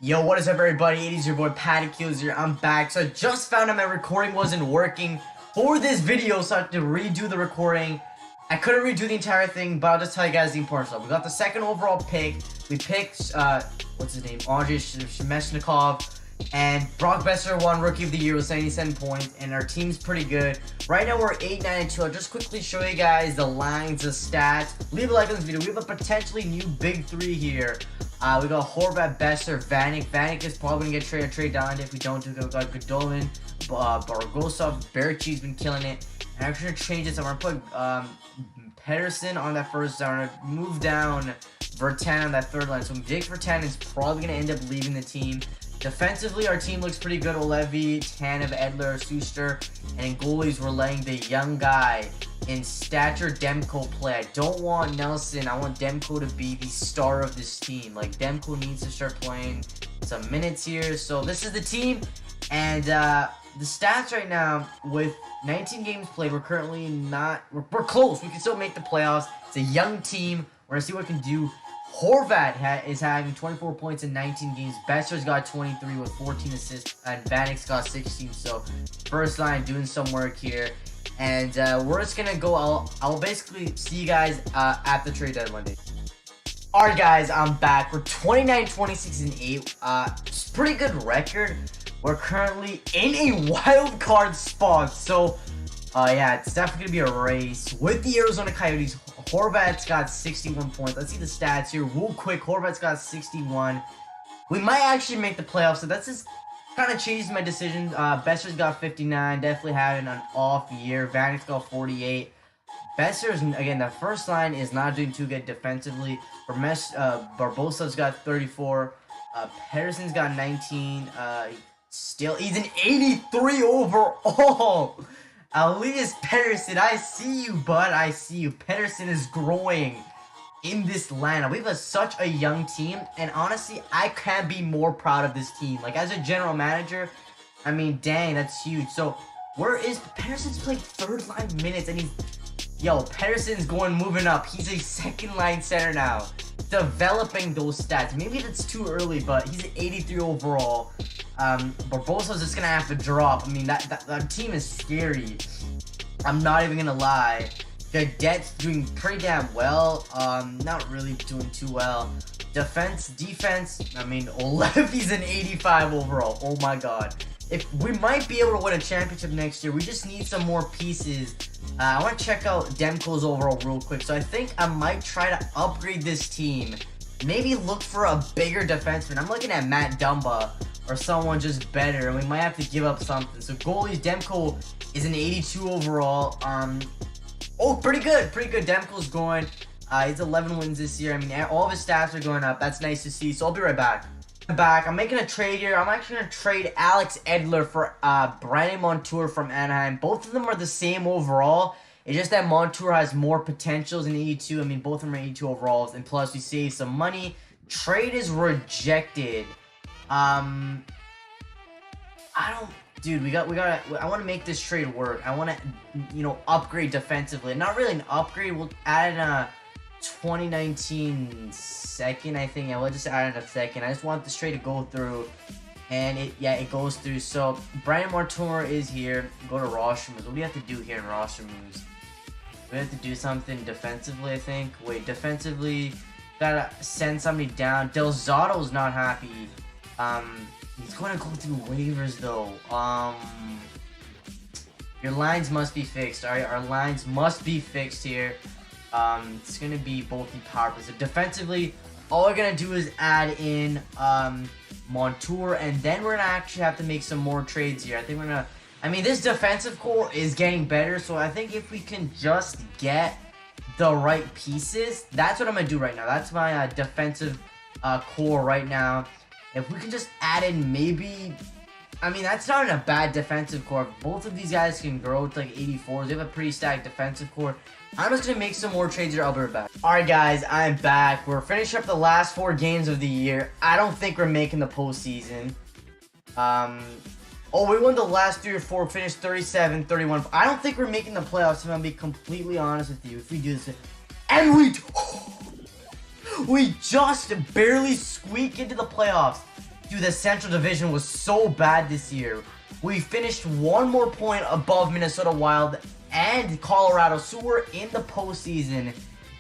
Yo, what is up everybody? It is your boy PaddaKillz here. I'm back. So I just found out my recording wasn't working for this video, so I had to redo the recording. I couldn't redo the entire thing, but I'll just tell you guys the important stuff. We got the second overall pick. We picked, what's his name? Andrei Shemeshnikov. And Brock Besser won Rookie of the Year with 77 points, and our team's pretty good. Right now we're 8-9-2. I'll just quickly show you guys the lines, the stats. Leave a like on this video. We have a potentially new big three here. We got Horvat, Besser, Vanek. Vanek is probably going to get trade down if we don't do it. We got Godolin, Bargosov, Berchi's been killing it. And I'm going to change this. I'm going to put Pedersen on that first line. I'm going to move down Vertan on that third line. So Jake Vertan is probably going to end up leaving the team. Defensively, our team looks pretty good. Olevi, Tanev, Edler, Suster, and in goalies, we're letting the young guy in stature Demko play. I don't want Nelson. I want Demko to be the star of this team. Like, Demko needs to start playing some minutes here. So this is the team, and the stats right now with 19 games played, we're currently not. We're close. We can still make the playoffs. It's a young team. We're gonna see what we can do. Horvat is having 24 points in 19 games. Besser's got 23 with 14 assists, and Vanek's got 16. So first line doing some work here, and we're just gonna go. I'll basically see you guys at the trade deadline day. Alright guys, I'm back. We're 29, 26, and 8. It's a pretty good record. We're currently in a wild card spot. So yeah, it's definitely gonna be a race with the Arizona Coyotes. Horvat's got 61 points. Let's see the stats here real quick. Horvat's got 61. We might actually make the playoffs, so that's just kind of changed my decision. Besser's got 59. Definitely having an off year. Vanek's got 48. Besser's, again, the first line is not doing too good defensively. Barbosov's got 34. Pedersen's got 19. Still, he's an 83 overall. Elias Pedersen, I see you, bud. I see you. Pedersen is growing in this lineup. We have such a young team, and honestly, I can't be more proud of this team. Like, as a general manager, I mean, dang, that's huge. So, where is Pedersen's playing third line minutes, and Pedersen's moving up. He's a second line center now, developing those stats. Maybe that's too early, but he's an 83 overall. Barbosov's just gonna have to drop. I mean, that team is scary. I'm not even gonna lie. Gadet's doing pretty damn well. Not really doing too well. Defense, I mean, Olevi's an 85 overall. Oh my god. If we might be able to win a championship next year, we just need some more pieces. I want to check out Demko's overall real quick. So I think I might try to upgrade this team. Maybe look for a bigger defenseman. I'm looking at Matt Dumba or someone just better, and we might have to give up something. So goalies, Demko is an 82 overall. Oh, pretty good. Demko's going. He's 11 wins this year. I mean, all of his stats are going up. That's nice to see. So I'll be right back. I'm making a trade here. I'm actually going to trade Alex Edler for Brandon Montour from Anaheim. Both of them are the same overall. It's just that Montour has more potentials in 82. I mean, both of them are 82 overalls. And plus, we save some money. Trade is rejected. I want to make this trade work. I want to, upgrade defensively. Not really an upgrade. We'll add in a 2019 second, I think. Yeah, we'll just add in a second. I just want this trade to go through. And it goes through. So, Brandon Montour is here. Go to roster moves. What do you have to do here in roster moves? We have to do something defensively, I think. Wait, defensively, gotta send somebody down. Del Zotto's not happy. He's going to go through waivers, though. Your lines must be fixed, alright? Our lines must be fixed here. It's going to be both the power plays. So defensively, all we're going to do is add in Montour, and then we're going to actually have to make some more trades here. I think we're going to... I mean, this defensive core is getting better, so I think if we can just get the right pieces, that's what I'm going to do right now. That's my defensive core right now. If we can just add in maybe... I mean, that's not a bad defensive core. Both of these guys can grow to like 84s. They have a pretty stacked defensive core. I'm just going to make some more trades here. I'll be right back. Alright guys, I'm back. We're finishing up the last 4 games of the year. I don't think we're making the postseason. Oh, we won the last 3 or 4. Finished 37, 31. I don't think we're making the playoffs, if I'm going to be completely honest with you. If we do this... And we just barely squeak into the playoffs. Dude, the Central Division was so bad this year. We finished 1 more point above Minnesota Wild and Colorado, so we're in the postseason.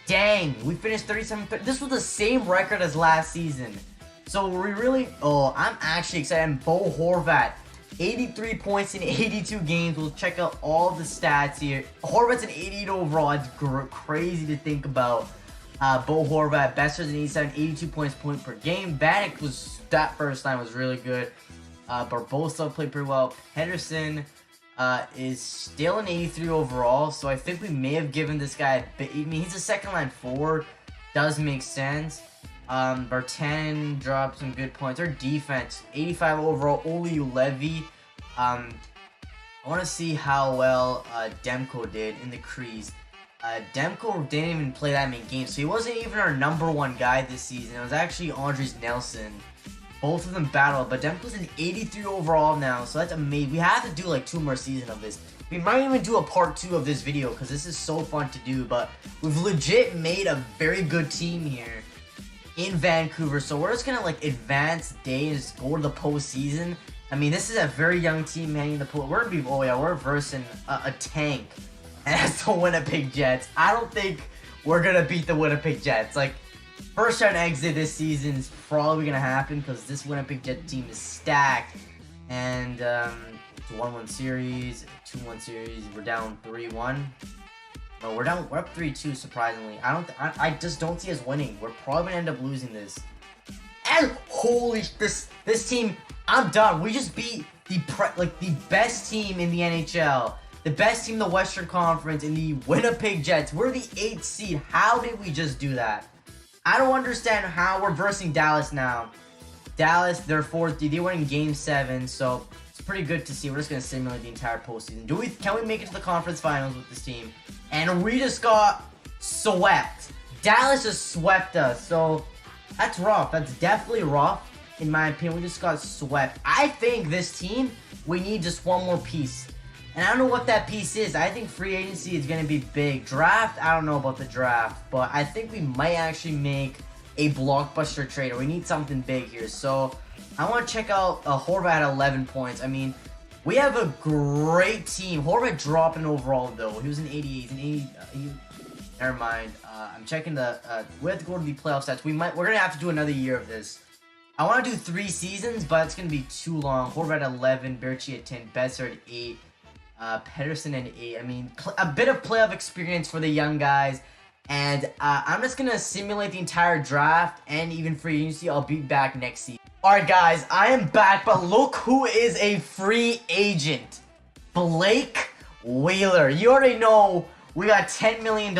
Dang, we finished 37th. This was the same record as last season. So we really, I'm actually excited. And Bo Horvat, 83 points in 82 games. We'll check out all the stats here. Horvat's an 88 overall. It's crazy to think about. Bo Horvat, best in 87, 82 points point per game. Vanek was, that first time was really good. Barbosa played pretty well. Pedersen is still an 83 overall, so I think we may have given this guy a bit. I mean, he's a second line forward. Does make sense. Bartan dropped some good points. Our defense, 85 overall. Oli Levy. I want to see how well Demko did in the crease. Demko didn't even play that many games, so he wasn't even our #1 guy this season. It was actually Andres Nelson. Both of them battled, but Demko's an 83 overall now, so that's amazing. We have to do like 2 more seasons of this. We might even do a part 2 of this video because this is so fun to do, but we've legit made a very good team here in Vancouver, so we're just gonna like advance days, go to the postseason. I mean, this is a very young team heading to the post. We're gonna be, we're versing a tank, and that's the Winnipeg Jets. I don't think we're gonna beat the Winnipeg Jets. Like, first round exit this season is probably gonna happen because this Winnipeg Jet team is stacked, and it's a 1-1 series, 2-1 series. We're down 3-1. No, we're up 3-2. Surprisingly, I just don't see us winning. We're probably gonna end up losing this. And holy, this team, I'm done. We just beat the best team in the NHL, the best team in the Western Conference, in the Winnipeg Jets. We're the 8th seed. How did we just do that? I don't understand how we're versing Dallas now. Dallas, they're 4th. They won in Game 7, so it's pretty good to see. We're just gonna simulate the entire postseason. Can we make it to the conference finals with this team? And we just got swept. Dallas just swept us, so that's rough. That's definitely rough, in my opinion. We just got swept. I think this team, we need just 1 more piece. And I don't know what that piece is. I think free agency is going to be big. Draft, I don't know about the draft, but I think we might actually make a blockbuster trade. We need something big here. So I want to check out Horvat at 11 points. I mean, we have a great team. Horvat dropped an overall, though. He was an 88. He's an 80. Never mind. I'm checking the. We have to go to the playoff stats. We're gonna have to do another year of this. I want to do 3 seasons, but it's gonna be too long. Horvat at 11, Berchi at 10, Besser at 8, Pedersen at 8. I mean, a bit of playoff experience for the young guys. And I'm just gonna simulate the entire draft and even free agency. I'll be back next season. Alright guys, I am back, but look who is a free agent. Blake Wheeler. You already know we got $10 million.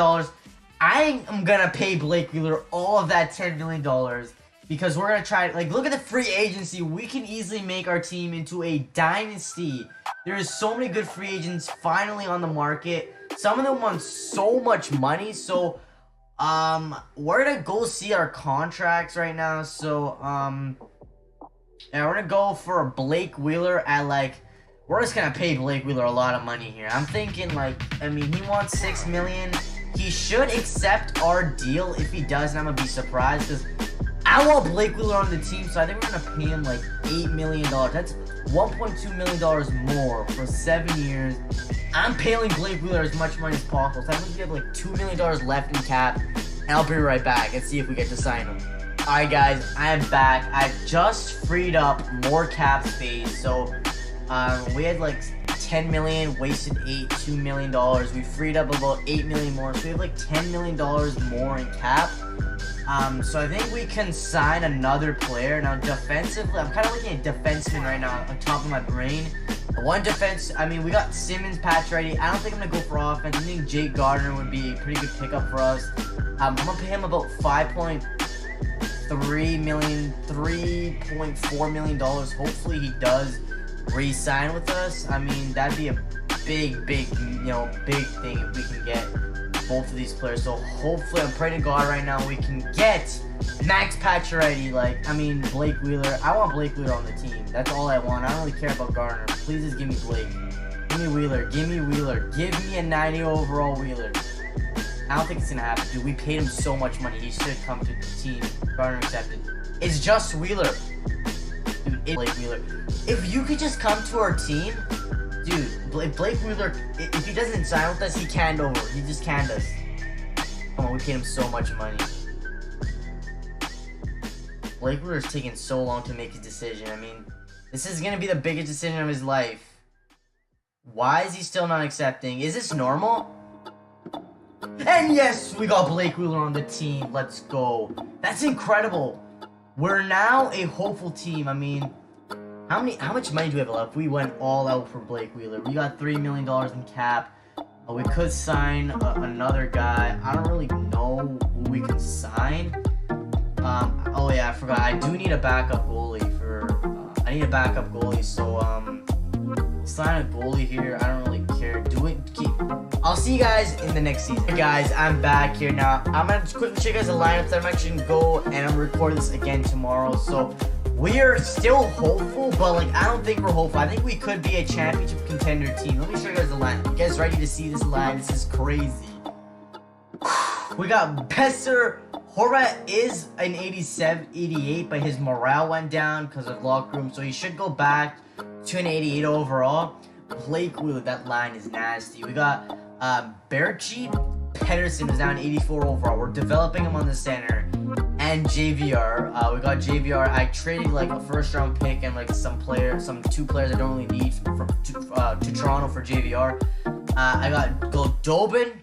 I am gonna pay Blake Wheeler all of that $10 million because we're gonna try, like, look at the free agency. We can easily make our team into a dynasty. There is so many good free agents finally on the market. Some of them want so much money, so we're gonna go see our contracts right now. So yeah, we're gonna go for Blake Wheeler at, like, we're just gonna pay Blake Wheeler a lot of money here. I'm thinking, like, I mean, he wants $6 million. He should accept our deal. If he does, and I'm gonna be surprised because I want Blake Wheeler on the team, so I think we're gonna pay him like $8 million. That's $1.2 million more for 7 years. I'm paying Blake Wheeler as much money as possible, so I think we have like $2 million left in cap, and I'll be right back and see if we get to sign him. Alright guys, I am back. I just freed up more cap space, so we had like 10 million, wasted $2 million. We freed up about 8 million more, so we have like $10 million more in cap. So I think we can sign another player. Now defensively, I'm kind of looking at defensemen right now on top of my brain. One defense, I mean, we got Simmons, Pacioretty. I don't think I'm gonna go for offense. I think Jake Gardner would be a pretty good pickup for us. I'm gonna pay him about $5.3 million, $3.4 million. Hopefully he does re-sign with us. I mean, that'd be a big, big thing if we can get both of these players. So hopefully, I'm praying to God right now we can get Max Pacioretty. Like, I mean, Blake Wheeler. I want Blake Wheeler on the team. That's all I want. I don't really care about Gardner. Please just give me Blake. Give me Wheeler. Give me Wheeler. Give me a 90 overall Wheeler. I don't think it's gonna happen, dude. We paid him so much money. He should come to the team. Gardner accepted. It's just Wheeler. dude, Blake Wheeler. If you could just come to our team, dude, Blake Wheeler, if he doesn't sign with us, he canned over. He just canned us. Come on, we paid him so much money. Blake Wheeler's taking so long to make his decision. I mean, this is gonna be the biggest decision of his life. Why is he still not accepting? Is this normal? And yes, we got Blake Wheeler on the team. Let's go. That's incredible. We're now a hopeful team. I mean, how much money do we have left? We went all out for Blake Wheeler. We got $3 million in cap. We could sign another guy. I don't really know who we can sign. Oh yeah, I forgot. I do need a backup goalie I need a backup goalie, so sign a goalie here. I don't really care. I'll see you guys in the next season. Hey guys, I'm back here now. I'm gonna quickly show you guys the lineups that I'm actually gonna go, and I'm recording this again tomorrow. So we are still hopeful, but like I don't think we're hopeful. I think we could be a championship contender team. Let me show you guys the line. You guys ready to see this line? This is crazy. We got Besser. Horvat is an 88, but his morale went down because of locker room, so he should go back to an 88 overall. Blake Wheeler, that line is nasty. We got Berchi Pedersen is now an 84 overall. We're developing him on the center. And JVR. We got JVR. I traded like a first round pick and like two players I don't really need to Toronto for JVR. I got Goldobin.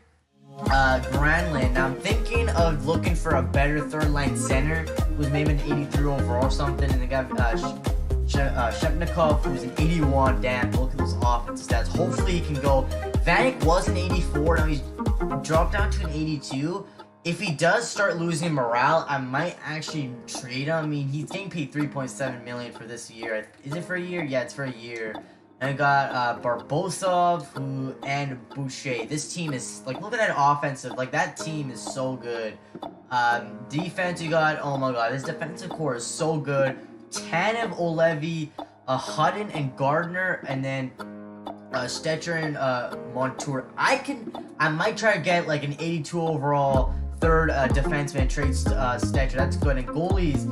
Granlund. Now I'm thinking of looking for a better third line center who's maybe an 83 overall or something, and then got Shepnikov who's an 81. Damn, look at those offensive stats. Hopefully he can go. Vanek was an 84, now he's dropped down to an 82. If he does start losing morale, I might actually trade him. I mean, he's getting paid $3.7 million for this year. Is it for a year? Yeah, it's for a year. And I got Barbosov and Boucher. This team is, like, look at that offensive. Like, that team is so good. Defense, you got, oh my god, this defensive core is so good. Tanev, Olevi, Hutton, and Gardner, and then Stetcher and Montour. I might try to get, like, an 82 overall third defenseman, trade Stetcher. That's good. And goalies,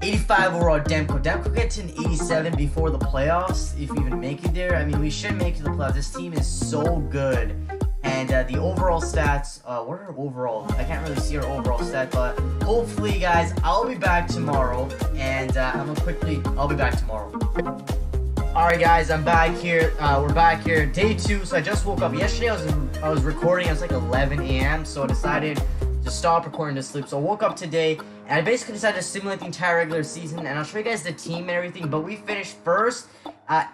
85 overall Demko. Demko gets an 87 before the playoffs, if we even make it there. I mean, we should make it to the playoffs. This team is so good. And the overall stats, what are our overall? I can't really see our overall stats, but hopefully, guys, I'll be back tomorrow. And I'll be back tomorrow. Alright, guys, I'm back here. We're back here, day 2. So I just woke up. Yesterday, I was recording. It was like 11 a.m. So I decided to stop recording to sleep. So I woke up today, and I basically decided to simulate the entire regular season, and I'll show you guys the team and everything. But we finished first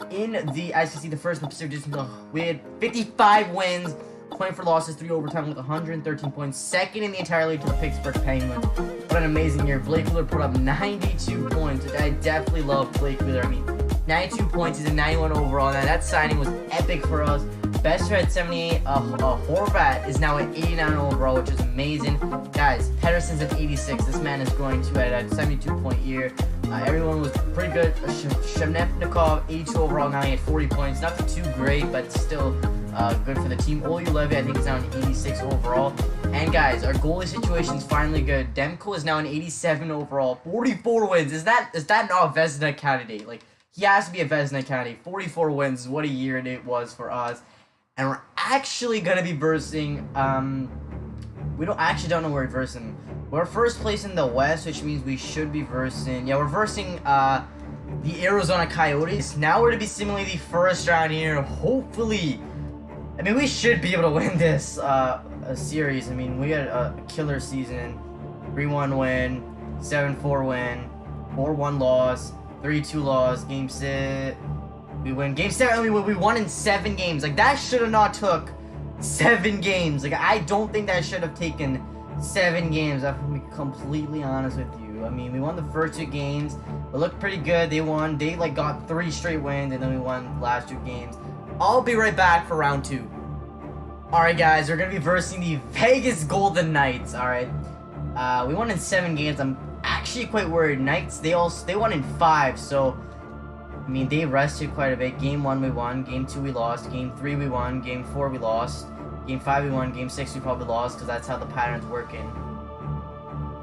in the, as you can see, the first in the Pacific Division. We had 55 wins, 24 losses, 3 overtime with 113 points. Second in the entire league to the Pittsburgh Penguins. What an amazing year. Blake Wheeler put up 92 points, which I definitely love Blake Wheeler. I mean, 92 points, he's a 91 overall. Now that signing was epic for us. Besser at 78. Horvat is now at 89 overall, which is amazing. Guys, Pedersen's at 86. This man is growing to at a 72-point year. Everyone was pretty good. Shemnepnikov, 82 overall. Now he had 40 points. Nothing too great, but still good for the team. Olevi, I think, is now an 86 overall. And guys, our goalie situation is finally good. Demko is now an 87 overall. 44 wins. Is that not a Vezina candidate? Like, he has to be a Vezina candidate. 44 wins. What a year it was for us. And we're actually gonna be versing. We don't know where we're versing. We're first place in the West, which means we should be versing. Yeah, we're versing the Arizona Coyotes. Now we're to be simulating the first round here. Hopefully, I mean, we should be able to win this series. I mean, we had a killer season. 3-1 win, 7-4 win, 4-1 loss, 3-2 loss. Game 6. We win game 7. We won in 7 games. Like, that should have not took 7 games. Like, I don't think that should have taken 7 games. I'm gonna be completely honest with you. I mean, we won the first 2 games. It looked pretty good. They won. They like got 3 straight wins, and then we won the last 2 games. I'll be right back for round 2. All right, guys, we're gonna be versing the Vegas Golden Knights. All right, we won in 7 games. I'm actually quite worried. Knights, they won in 5. So, I mean, they rested quite a bit. Game 1 we won, Game 2 we lost, Game 3 we won, Game 4 we lost, Game 5 we won, Game 6 we probably lost because that's how the pattern's working.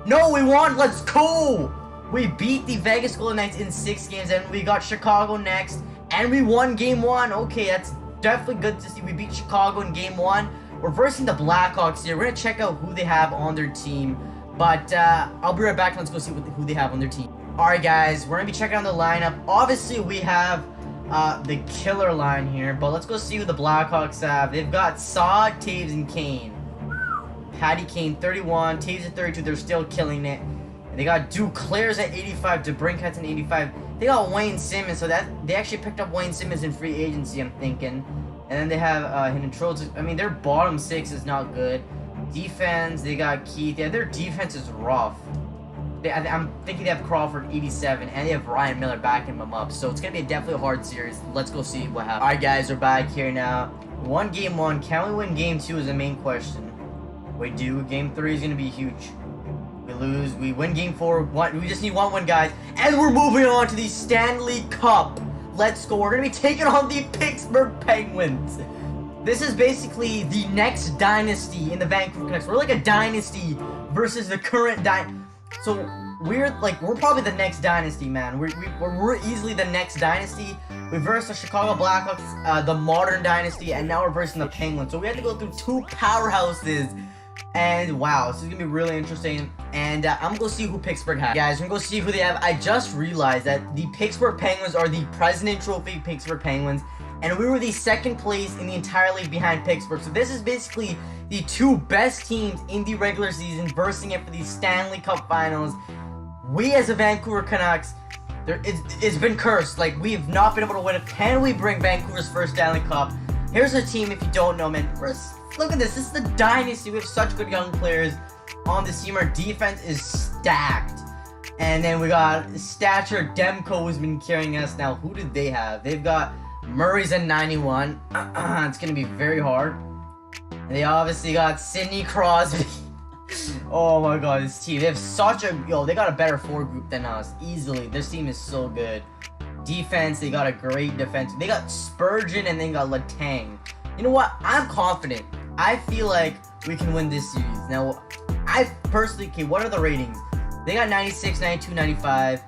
No, we won! Let's go! We beat the Vegas Golden Knights in 6 games, and we got Chicago next, and we won game 1. Okay, that's definitely good to see. We beat Chicago in game 1. We're versing the Blackhawks here. We're gonna check out who they have on their team, but I'll be right back. Let's go see who they have on their team. Alright guys, we're gonna be checking out the lineup. Obviously we have the killer line here, but let's go see who the Blackhawks have. They've got Saad, Taves, and Kane. Patty Kane 31, Taves at 32. They're still killing it. They got Duclair's at 85, DeBrincat's at 85. They got Wayne Simmons, so that they actually picked up Wayne Simmons in free agency, I'm thinking. And then they have Hinton. I mean, their bottom 6 is not good. Defense, they got Keith. Yeah, their defense is rough. I'm thinking they have Crawford 87, and they have Ryan Miller backing them up. So it's gonna be definitely a hard series. Let's go see what happens. All right, guys, we're back here now. We won game 1. Can we win game 2 is the main question. We do. Game 3 is gonna be huge. We lose. We win game 4. We just need 1 win, guys. And we're moving on to the Stanley Cup. Let's go. We're going to be taking on the Pittsburgh Penguins. This is basically the next dynasty in the Vancouver Canucks. We're like a dynasty versus the current So we're probably the next dynasty, man. We're easily the next dynasty. We versed the Chicago Blackhawks, the modern dynasty, and now we're versing the Penguins. So we have to go through 2 powerhouses. And wow, this is gonna be really interesting. And I'm gonna see who Pittsburgh has. Guys, I'm gonna see who they have. I just realized that the Pittsburgh Penguins are the President Trophy Pittsburgh Penguins, and we were the 2nd place in the entire league behind Pittsburgh. So this is basically the 2 best teams in the regular season versing it for the Stanley Cup Finals. We as the Vancouver Canucks, it's been cursed. Like, we have not been able to win it. Can we bring Vancouver's first Stanley Cup? Here's our team if you don't know, man. Look at this. This is the dynasty. We have such good young players on this team. Our defense is stacked. And then we got Stature Demko, who's been carrying us. Now, who did they have? They've got Murray's at 91. It's going to be very hard. And they obviously got Sidney Crosby. Oh my god, this team. They have such a... they got a better 4 group than us. Easily. This team is so good. Defense, they got a great defense. They got Spurgeon and then got Letang. You know what? I'm confident. I feel like we can win this series. Now, I personally... Okay, what are the ratings? They got 96, 92, 95.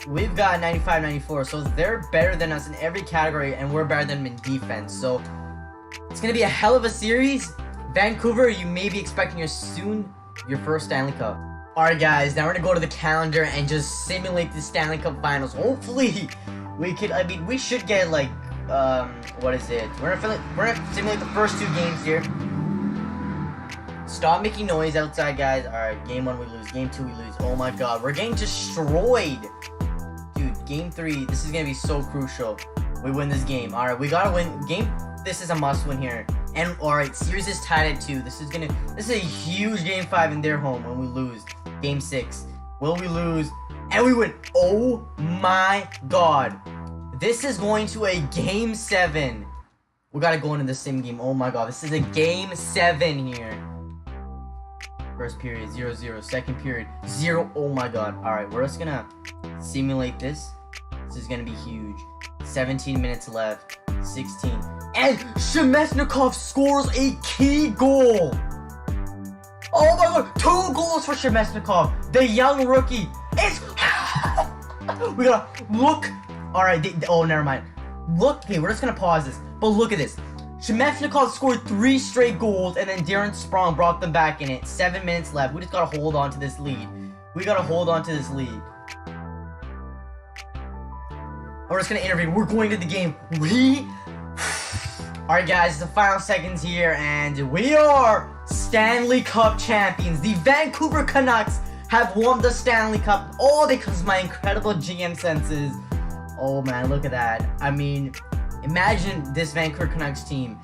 We've got 95, 94. So they're better than us in every category, and we're better than them in defense. So it's going to be a hell of a series. Vancouver, you may be expecting your first Stanley Cup. Alright guys, now we're going to go to the calendar and just simulate the Stanley Cup Finals. Hopefully, we could... I mean, we should get like... what is it? We're gonna simulate the first 2 games here. Stop making noise outside, guys. Alright, game 1 we lose. Game 2 we lose. Oh my god, we're getting destroyed. Dude, game 3, this is gonna be so crucial. We win this game. Alright, we gotta win. This is a must win here. And alright, series is tied at 2. This is a huge game 5 in their home when we lose. Game 6. Will we lose? And we win. Oh my god. This is going to a game 7. We gotta go into the sim game. Oh my god, this is a game 7 here. First period, 0-0. Second period, 0. Oh my god. Alright, we're just gonna simulate this. This is gonna be huge. 17 minutes left. 16. And Shemesnikov scores a key goal. Oh my god, 2 goals for Shemesnikov, the young rookie. It's... we gotta look... Alright, oh, never mind. Look, okay, we're just gonna pause this. But look at this. Shemesnikov scored 3 straight goals, and then Darren Sprong brought them back in it. 7 minutes left. We just gotta hold on to this lead. We gotta hold on to this lead. We're just gonna intervene. We're going to the game. Alright, guys, it's the final seconds here, and we are Stanley Cup champions. The Vancouver Canucks have won the Stanley Cup, all because of my incredible GM senses. Oh man, look at that. I mean, imagine this Vancouver Canucks team.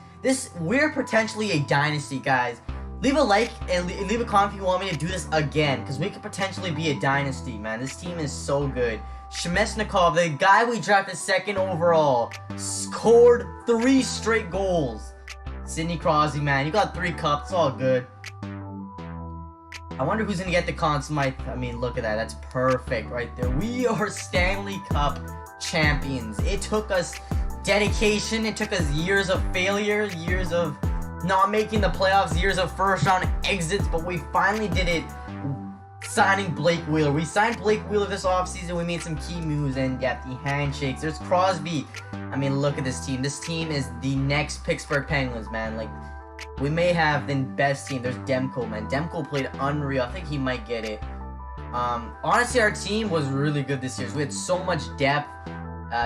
We're potentially a dynasty, guys. Leave a like and leave a comment if you want me to do this again, because we could potentially be a dynasty, man. This team is so good. Shemesnikov, the guy we drafted 2nd overall, scored 3 straight goals. Sidney Crosby, man, you got 3 cups, it's all good. I wonder who's gonna get the Conn Smythe. I mean, look at that, that's perfect right there. We are Stanley Cup champions. It took us dedication, it took us years of failure, years of not making the playoffs, years of first round exits, but we finally did it signing Blake Wheeler. We signed Blake Wheeler this offseason. We made some key moves, and yeah, the handshakes. There's Crosby. I mean, look at this team. This team is the next Pittsburgh Penguins, man. Like, we may have the best team. There's Demko, man. Demko played unreal. I think he might get it. Honestly, our team was really good this year. We had so much depth.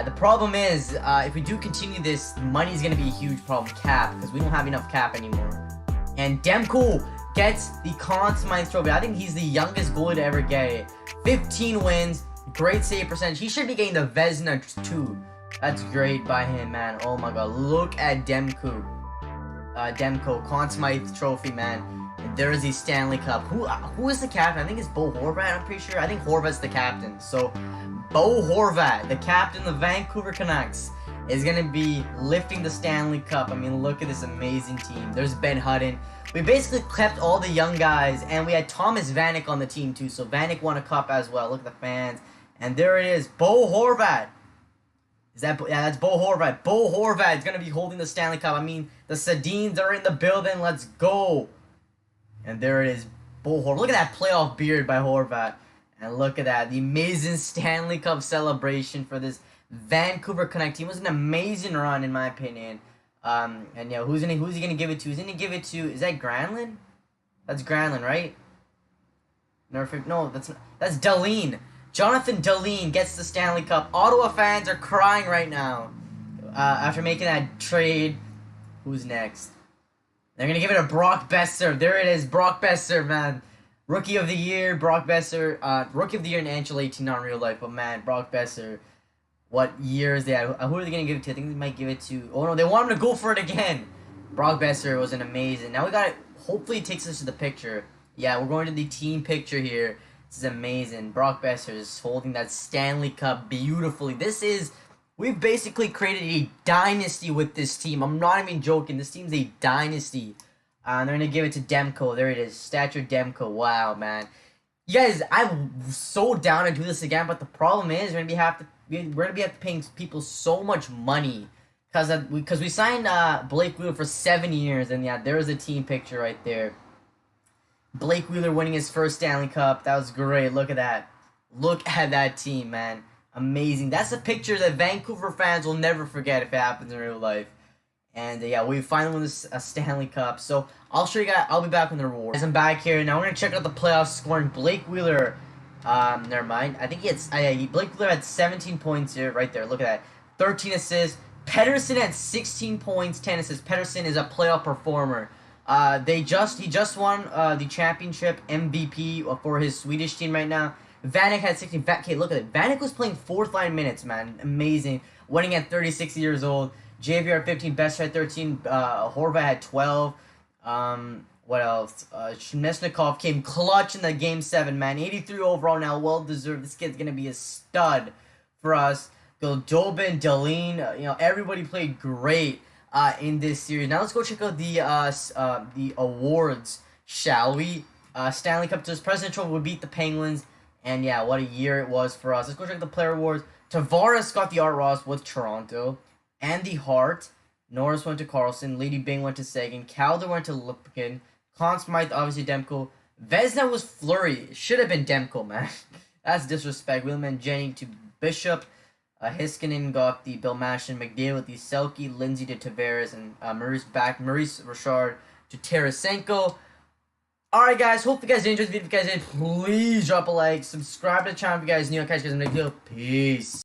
The problem is, if we do continue this, money's going to be a huge problem. Cap, because we don't have enough cap anymore. And Demko gets the Conn Smythe Trophy. I think he's the youngest goalie to ever get it. 15 wins, great save percentage. He should be getting the Vezina too. That's great by him, man. Oh my god, look at Demko. Demko, Conn Smythe Trophy, man. And there is the Stanley Cup. Who is the captain? I think it's Bo Horvat, I'm pretty sure. I think Horvat's the captain. So, Bo Horvat, the captain of the Vancouver Canucks, is going to be lifting the Stanley Cup. I mean, look at this amazing team. There's Ben Hutton. We basically kept all the young guys, and we had Thomas Vanek on the team too. So Vanek won a cup as well. Look at the fans. And there it is, Bo Horvat. Yeah, that's Bo Horvat. Bo Horvat is going to be holding the Stanley Cup. I mean, the Sedins are in the building. Let's go. And there it is, Bo Horvat. Look at that playoff beard by Horvat. And look at that, the amazing Stanley Cup celebration for this Vancouver Canucks team. It was an amazing run, in my opinion. And yeah, who's he gonna give it to? He's gonna give it to, is that Granlund? That's Granlund, right? No, that's Dahlin. Jonathan Dahlin gets the Stanley Cup. Ottawa fans are crying right now. After making that trade. Who's next? They're gonna give it to Brock Besser. There it is, Brock Besser, man. Rookie of the Year, Brock Besser. Rookie of the Year in NHL 18, not in real life, but man, Brock Besser. What year is that? Who are they going to give it to? I think they might give it to... Oh, no, they want him to go for it again. Brock Besser was an amazing... Now we got it. Hopefully it takes us to the picture. Yeah, we're going to the team picture here. This is amazing. Brock Besser is holding that Stanley Cup beautifully. This is... We've basically created a dynasty with this team. I'm not even joking. This team's a dynasty. They're going to give it to Demko. There it is. Stature Demko. Wow, man. You guys, I'm so down to do this again, but the problem is we're gonna be paying people so much money because we signed Blake Wheeler for 7 years, and yeah, there's a team picture right there. Blake Wheeler winning his first Stanley Cup. That was great. Look at that. Look at that team, man. Amazing. That's a picture that Vancouver fans will never forget if it happens in real life. And yeah, we finally won a Stanley Cup. So I'll show you guys. I'll be back on the rewards. I'm back here now. We're gonna check out the playoff scoring. Blake Wheeler. Never mind. I think Blake Wheeler had 17 points here, right there. Look at that. 13 assists. Pettersson had 16 points, 10 assists. Pettersson is a playoff performer. He just won the championship MVP for his Swedish team right now. Vanek had 16. Okay, look at it. Vanek was playing fourth line minutes, man. Amazing. Winning at 36 years old. JVR had 15, Best had 13, Horvat had 12. What else? Shmesnikov came clutch in the game 7, man. 83 overall now, well deserved. This kid's gonna be a stud for us. Goldobin, Dahlin, everybody played great in this series. Now let's go check out the awards, shall we? Stanley Cup to President Trophy would beat the Penguins, and yeah, what a year it was for us. Let's go check the player awards. Tavares got the Art Ross with Toronto. Andy Hart, Norris went to Carlson, Lady Bing went to Sagan, Calder went to Lipkin, Conn Smythe, obviously Demko. Vezina was Fleury. It should have been Demko, man. That's disrespect. Wilman Jenny to Bishop. Hiskinen got the Bill Mashin, McDavid with the Selke, Lindsay to Tavares, and Maurice Richard to Tarasenko. Alright guys, hope you guys enjoyed the video. If you guys did, please drop a like, subscribe to the channel if you guys new. I'll catch you guys in the next video. Peace.